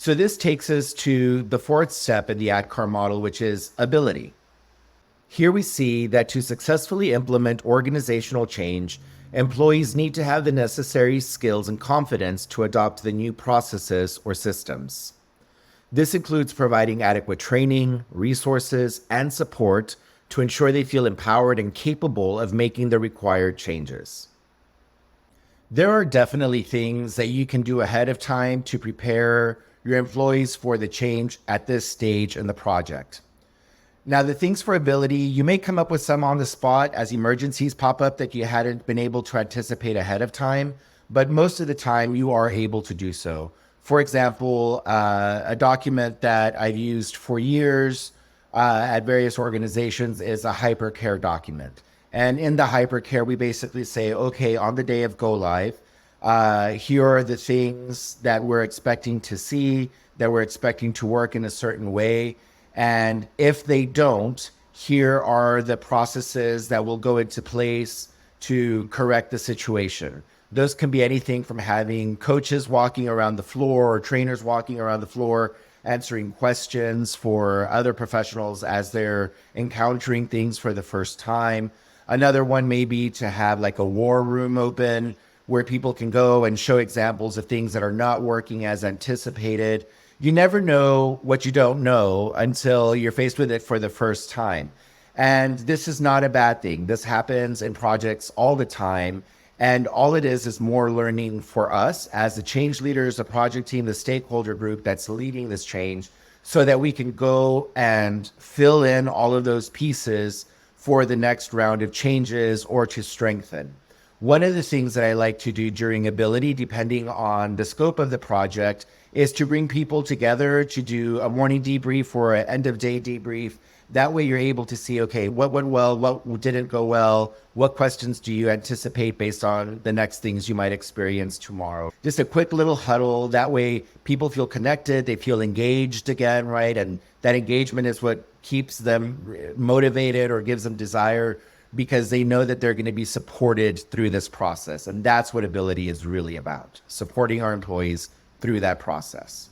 So this takes us to the fourth step in the ADKAR model, which is ability. Here we see that to successfully implement organizational change, employees need to have the necessary skills and confidence to adopt the new processes or systems. This includes providing adequate training, resources, and support to ensure they feel empowered and capable of making the required changes. There are definitely things that you can do ahead of time to prepare your employees for the change at this stage in the project. Now, the things for ability, you may come up with some on the spot as emergencies pop up that you hadn't been able to anticipate ahead of time, but most of the time you are able to do so. For example, a document that I've used for years at various organizations is a hypercare document. And in the hypercare, we basically say, okay, on the day of go live, here are the things that we're expecting to see, that we're expecting to work in a certain way. And if they don't, here are the processes that will go into place to correct the situation. Those can be anything from having coaches walking around the floor or trainers walking around the floor, answering questions for other professionals as they're encountering things for the first time. Another one may be to have like a war room open where people can go and show examples of things that are not working as anticipated. You never know what you don't know until you're faced with it for the first time. And this is not a bad thing. This happens in projects all the time. And all it is more learning for us as the change leaders, the project team, the stakeholder group that's leading this change, so that we can go and fill in all of those pieces for the next round of changes or to strengthen. One of the things that I like to do during ability, depending on the scope of the project, is to bring people together to do a morning debrief or an end of day debrief. That way you're able to see, okay, what went well, what didn't go well, what questions do you anticipate based on the next things you might experience tomorrow. Just a quick little huddle. That way people feel connected, they feel engaged again, right? And that engagement is what keeps them motivated or gives them desire, because they know that they're going to be supported through this process. And that's what ability is really about, supporting our employees through that process.